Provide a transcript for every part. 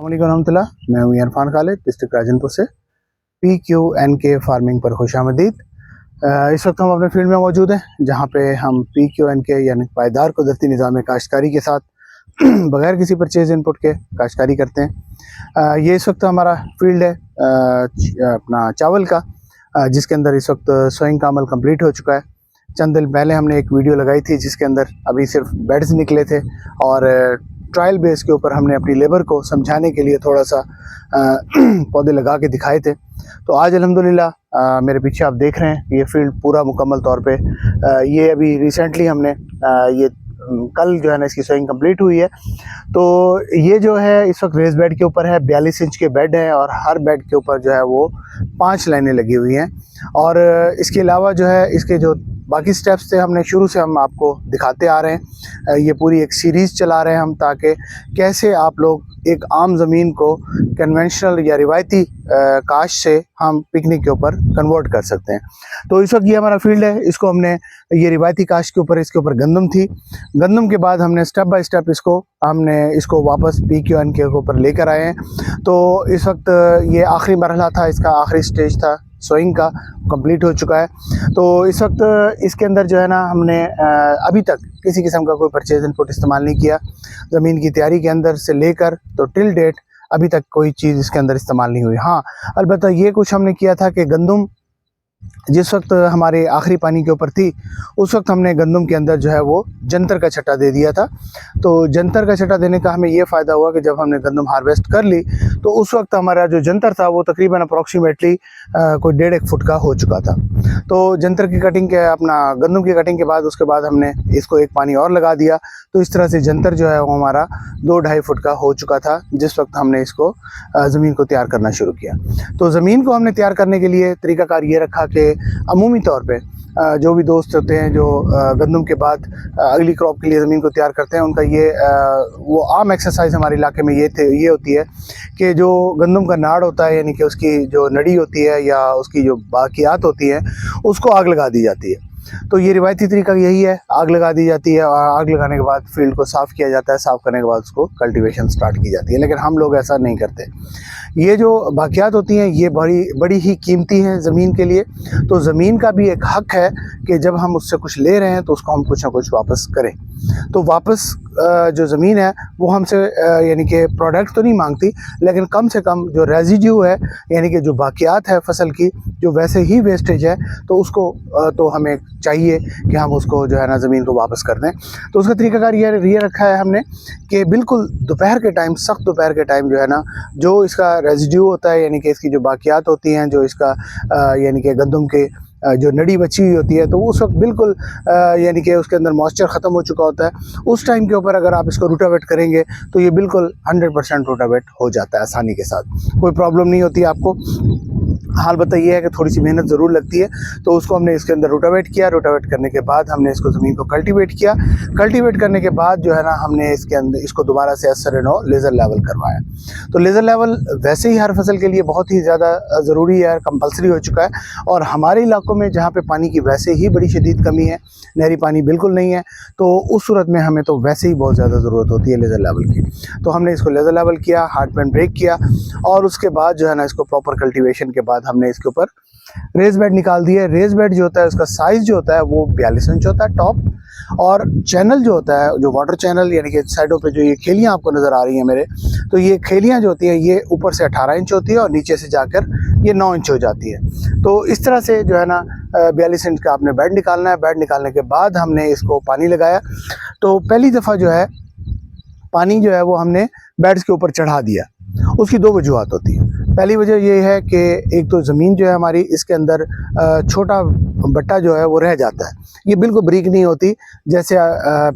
अस्सलामुअलैकुम रहमतुल्लाह। मैं हूँ इरफान खालिद, डिस्ट्रिक्ट राजनपुर से। PQNK फार्मिंग पर खुशामदीद। इस वक्त हम अपने फील्ड में मौजूद हैं, जहाँ पे हम PQNK यानी पायदार कुदरती निज़ाम काश्तकारी के साथ बग़ैर किसी परचेज इनपुट के काश्तकारी करते हैं। ये इस वक्त हमारा फील्ड है अपना चावल का, जिसके अंदर इस वक्त सोइंग का अमल कंप्लीट हो चुका है। चंद दिन पहले हमने एक वीडियो लगाई थी जिसके अंदर अभी सिर्फ बेड्स निकले थे और ट्रायल बेस के ऊपर हमने अपनी लेबर को समझाने के लिए थोड़ा सा पौधे लगा के दिखाए थे। तो आज अल्हम्दुलिल्लाह मेरे पीछे आप देख रहे हैं ये फील्ड पूरा मुकम्मल तौर पे ये अभी रिसेंटली हमने ये कल जो है ना इसकी सोइंग कंप्लीट हुई है। तो ये जो है इस वक्त रेस बेड के ऊपर है, 42 इंच के बेड हैं और हर बेड के ऊपर जो है वो 5 लाइनें लगी हुई हैं। और इसके अलावा जो है इसके जो बाकी स्टेप्स थे हमने शुरू से हम आपको दिखाते आ रहे हैं। ये पूरी एक सीरीज़ चला रहे हैं हम, ताकि कैसे आप लोग एक आम ज़मीन को कन्वेंशनल या रिवायती काश से हम पिकनिक के ऊपर कन्वर्ट कर सकते हैं। तो इस वक्त ये हमारा फील्ड है, इसको हमने ये रिवायती काश के ऊपर इसके ऊपर गंदम थी। गंदम के बाद हमने स्टेप बाय स्टेप इसको वापस PQNK के ऊपर लेकर आए हैं। तो इस वक्त ये आखिरी मरहला था, इसका आखिरी स्टेज था सोइंग का, कंप्लीट हो चुका है। तो इस वक्त इसके अंदर जो है ना हमने अभी तक किसी किस्म का कोई परचेज इनपुट इस्तेमाल नहीं किया। ज़मीन की तैयारी के अंदर से लेकर तो टिल डेट अभी तक कोई चीज़ इसके अंदर इस्तेमाल नहीं हुई। हाँ, अलबत्ता ये कुछ हमने किया था कि गंदम जिस वक्त हमारे आखिरी पानी के ऊपर थी उस वक्त हमने गंदम के अंदर जो है वो जंतर का छट्टा दे दिया था। तो जंतर का छट्टा देने का हमें ये फ़ायदा हुआ कि जब हमने गंदम हार्वेस्ट कर ली तो उस वक्त हमारा जो जंतर था वो तकरीबन अप्रॉक्सीमेटली कोई 1.5 फुट का हो चुका था। तो जंतर की कटिंग के अपना गंदम की कटिंग के बाद उसके बाद हमने इसको एक पानी और लगा दिया। तो इस तरह से जंतर जो है वो हमारा 2-2.5 फुट का हो चुका था जिस वक्त हमने इसको ज़मीन को तैयार करना शुरू किया। तो ज़मीन को हमने तैयार करने के लिए तरीक़ाकार ये रखा कि अमूमी तौर पे जो भी दोस्त होते हैं जो गंदम के बाद अगली क्रॉप के लिए ज़मीन को तैयार करते हैं, उनका ये वो आम एक्सरसाइज हमारे इलाके में ये होती है कि जो गंदम का नाड़ होता है यानी कि उसकी जो नड़ी होती है या उसकी जो बाकियात होती है उसको आग लगा दी जाती है। तो ये रिवायती तरीका यही है, आग लगा दी जाती है और आग लगाने के बाद फील्ड को साफ़ किया जाता है। साफ़ करने के बाद उसको कल्टीवेशन स्टार्ट की जाती है, लेकिन हम लोग ऐसा नहीं करते। ये जो बाकियात होती हैं ये बड़ी ही कीमती हैं ज़मीन के लिए। तो ज़मीन का भी एक हक़ है कि जब हम उससे कुछ ले रहे हैं तो उसको हम कुछ ना कुछ वापस करें। तो वापस जो ज़मीन है वो हमसे यानी कि प्रोडक्ट तो नहीं मांगती, लेकिन कम से कम जो रेजिड्यू है यानी कि जो बाकियात है फसल की, जो वैसे ही वेस्टेज है, तो उसको तो हमें चाहिए कि हम उसको जो है ना ज़मीन को वापस कर दें। तो उसका तरीक़ाकार ये रखा है हमने कि बिल्कुल दोपहर के टाइम, सख्त दोपहर के टाइम जो है ना जो इसका रेजिड्यू होता है यानी कि इसकी जो बाकियात होती हैं, जो इसका यानी कि गंदम के जो नड़ी बची हुई होती है, तो उस वक्त बिल्कुल यानी कि उसके अंदर मॉइस्चर ख़त्म हो चुका होता है। उस टाइम के ऊपर अगर आप इसको रूटावेट करेंगे तो ये बिल्कुल 100% रूटावेट हो जाता है आसानी के साथ, कोई प्रॉब्लम नहीं होती आपको। हाल बताइए है कि थोड़ी सी मेहनत ज़रूर लगती है। तो उसको हमने इसके अंदर रूटावेट किया, रूटावेट करने के बाद हमने इसको ज़मीन को कल्टीवेट किया। कल्टीवेट करने के बाद जो है ना हमने इसके अंदर इसको दोबारा से SR&O लेज़र लेवल करवाया। तो लेज़र लेवल वैसे ही हर फसल के लिए बहुत ही ज़्यादा ज़रूरी है, कंपलसरी हो चुका है। और हमारे इलाकों में जहाँ पे पानी की वैसे ही बड़ी शदीद कमी है, नहरी पानी बिल्कुल नहीं है, तो उस सूरत में हमें तो वैसे ही बहुत ज़्यादा ज़रूरत होती है लेज़र लेवल की। तो हमने इसको लेज़र लेवल किया, हार्ड पैन ब्रेक किया और उसके बाद जो है ना इसको प्रॉपर कल्टीवेशन के बाद हमने इसके ऊपर रेस बेड निकाल दिए। रेस बेड जो होता है उसका साइज़ जो होता है वो 42 इंच होता है टॉप, और चैनल जो होता है, जो वाटर चैनल यानी कि साइडों पे जो ये खेलियाँ आपको नज़र आ रही हैं मेरे, तो ये खेलियाँ जो होती हैं ये ऊपर से 18 इंच होती है और नीचे से जाकर ये 9 इंच हो जाती है। तो इस तरह से जो है ना 42 इंच का आपने बेड निकालना है। बेड निकालने के बाद हमने इसको पानी लगाया। तो पहली दफ़ा जो है पानी जो है वो हमने बेड्स के ऊपर चढ़ा दिया। उसकी 2 वजूहत होती हैं। पहली वजह ये है कि एक तो ज़मीन जो है हमारी, इसके अंदर छोटा बट्टा जो है वो रह जाता है, ये बिल्कुल बारीक नहीं होती जैसे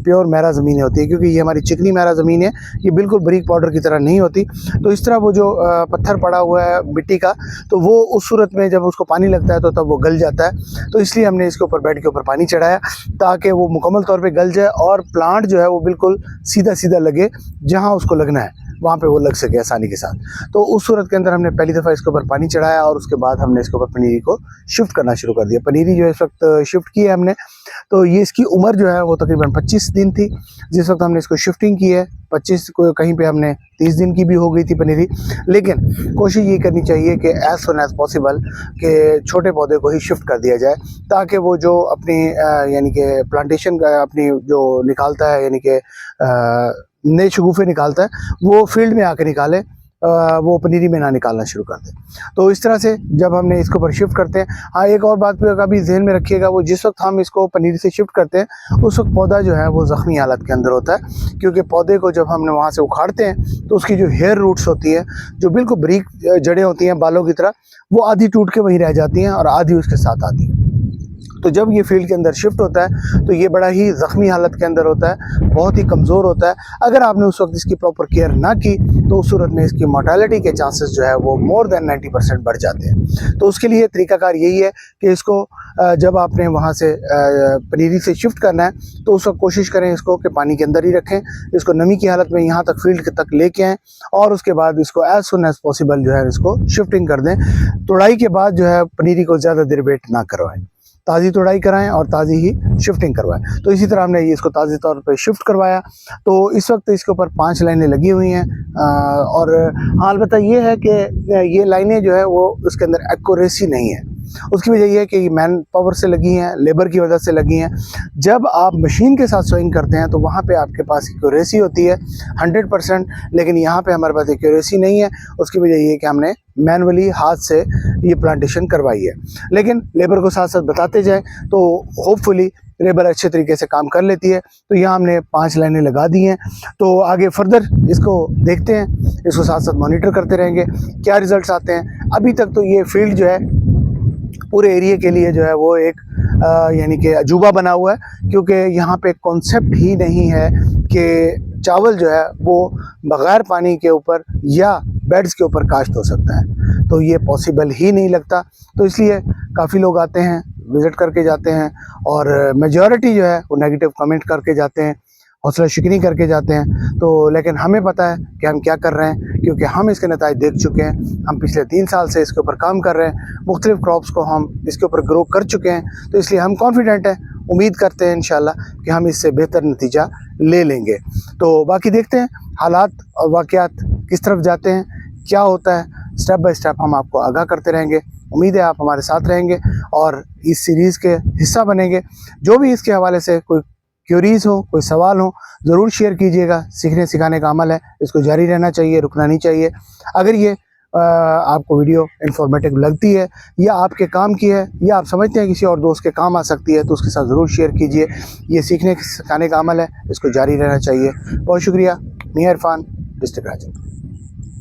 प्योर मैरा ज़मीन होती है, क्योंकि ये हमारी चिकनी मैरा ज़मीन है, ये बिल्कुल बारीक पाउडर की तरह नहीं होती। तो इस तरह वो जो पत्थर पड़ा हुआ है मिट्टी का, तो वो उस सूरत में जब उसको पानी लगता है तो तब वो गल जाता है। तो इसलिए हमने इसके ऊपर बेड के ऊपर पानी चढ़ाया ताकि वो मुकम्मल तौर पर गल जाए और प्लांट जो है वो बिल्कुल सीधा सीधा लगे जहाँ उसको लगना है। वहाँ पे वो लग सके आसानी के साथ। तो उस सूरत के अंदर हमने पहली दफ़ा इसके ऊपर पानी चढ़ाया और उसके बाद हमने इसके ऊपर पनीरी को शिफ्ट करना शुरू कर दिया। पनीरी जो है इस वक्त शिफ्ट की है हमने, तो ये इसकी उम्र जो है वो तकरीबन 25 दिन थी जिस वक्त हमने इसको शिफ्टिंग की है। 25 को कहीं पे हमने 30 दिन की भी हो गई थी पनीरी। लेकिन कोशिश ये करनी चाहिए कि एज़ सुन एज़ पॉसिबल के छोटे पौधे को ही शिफ्ट कर दिया जाए, ताकि वो जो अपनी यानी कि प्लांटेशन का अपनी जो निकालता है, यानी कि नए शगुफ़े निकालता है, वो फील्ड में आके निकाले, वो पनीरी में ना निकालना शुरू कर दे। तो इस तरह से जब हमने इसके ऊपर शिफ्ट करते हैं, हाँ एक और बात का भी ध्यान में रखिएगा, वो जिस वक्त हम इसको पनीरी से शिफ्ट करते हैं उस वक्त पौधा जो है वो ज़ख्मी हालत के अंदर होता है, क्योंकि पौधे को जब हमने वहाँ से उखाड़ते हैं तो उसकी जो हेयर रूट्स होती है, जो बिल्कुल बारीक जड़ें होती हैं बालों की तरह, वो आधी टूट के वहीं रह जाती हैं और आधी उसके साथ आती हैं। तो जब ये फील्ड के अंदर शिफ्ट होता है तो ये बड़ा ही ज़ख्मी हालत के अंदर होता है, बहुत ही कमज़ोर होता है। अगर आपने उस वक्त इसकी प्रॉपर केयर ना की तो उस सूरत में इसकी मोर्टालिटी के चांसेस जो है वो मोर देन 90% बढ़ जाते हैं। तो उसके लिए तरीकाकार यही है कि इसको जब आपने वहाँ से पनीरी से शिफ्ट करना है तो उस वक्त कोशिश करें इसको कि पानी के अंदर ही रखें, इसको नमी की हालत में यहाँ तक फील्ड तक लेके आएँ और उसके बाद इसको एज़ सुन एज़ पॉसिबल जो है इसको शिफ्टिंग कर दें। तोड़ाई के बाद जो है पनीरी को ज़्यादा देर वेट ना करवाएं, ताज़ी तोड़ाई कराएं और ताज़ी ही शिफ्टिंग करवाएं। तो इसी तरह हमने ये इसको ताज़ी तौर पे शिफ्ट करवाया। तो इस वक्त इसके ऊपर 5 लाइनें लगी हुई हैं और हाँ अलबत्ता ये है कि ये लाइनें जो है वो उसके अंदर एक्यूरेसी नहीं है। उसकी वजह ये है कि ये मैन पावर से लगी हैं, लेबर की वजह से लगी हैं। जब आप मशीन के साथ सोइंग करते हैं तो वहाँ पे आपके पास एक्यूरेसी होती है 100%, लेकिन यहाँ पे हमारे पास एक्यूरेसी नहीं है। उसकी वजह ये है कि हमने मैनुअली हाथ से ये प्लांटेशन करवाई है, लेकिन लेबर को साथ साथ बताते जाएं तो होपफुली लेबर अच्छे तरीके से काम कर लेती है। तो यहाँ हमने 5 लाइनें लगा दी हैं। तो आगे फर्दर इसको देखते हैं, इसको साथ साथ मॉनिटर करते रहेंगे क्या रिजल्ट्स आते हैं। अभी तक तो ये फील्ड जो है पूरे एरिया के लिए जो है वो एक यानी कि अजूबा बना हुआ है, क्योंकि यहाँ पे कॉन्सेप्ट ही नहीं है कि चावल जो है वो बग़ैर पानी के ऊपर या बेड्स के ऊपर काश्त हो सकता है। तो ये पॉसिबल ही नहीं लगता। तो इसलिए काफ़ी लोग आते हैं, विज़िट करके जाते हैं और मेजॉरिटी जो है वो नेगेटिव कमेंट करके जाते हैं, हौसला शिकनी करके जाते हैं। तो लेकिन हमें पता है कि हम क्या कर रहे हैं, क्योंकि हम इसके नताइज देख चुके हैं। हम पिछले 3 साल से इसके ऊपर काम कर रहे हैं, मुख्तलिफ क्रॉप्स को हम इसके ऊपर ग्रो कर चुके हैं। तो इसलिए हम कॉन्फिडेंट हैं, उम्मीद करते हैं इंशाल्लाह कि हम इससे बेहतर नतीजा ले लेंगे। तो बाकी देखते हैं हालात और वाक़यात किस तरफ जाते हैं, क्या होता है। स्टेप बाय स्टेप हम आपको आगाह करते रहेंगे। उम्मीद है आप हमारे साथ रहेंगे और इस सीरीज़ के हिस्सा बनेंगे। जो भी इसके हवाले से कोई क्यूरीज हो, कोई सवाल हो, ज़रूर शेयर कीजिएगा। सीखने सिखाने का अमल है, इसको जारी रहना चाहिए, रुकना नहीं चाहिए। अगर ये आपको वीडियो इन्फॉर्मेटिव लगती है या आपके काम की है या आप समझते हैं किसी और दोस्त के काम आ सकती है तो उसके साथ ज़रूर शेयर कीजिए। ये सीखने सिखाने का अमल है, इसको जारी रहना चाहिए। बहुत शुक्रिया। मियां इरफान, डिस्ट्रिक्ट राजन।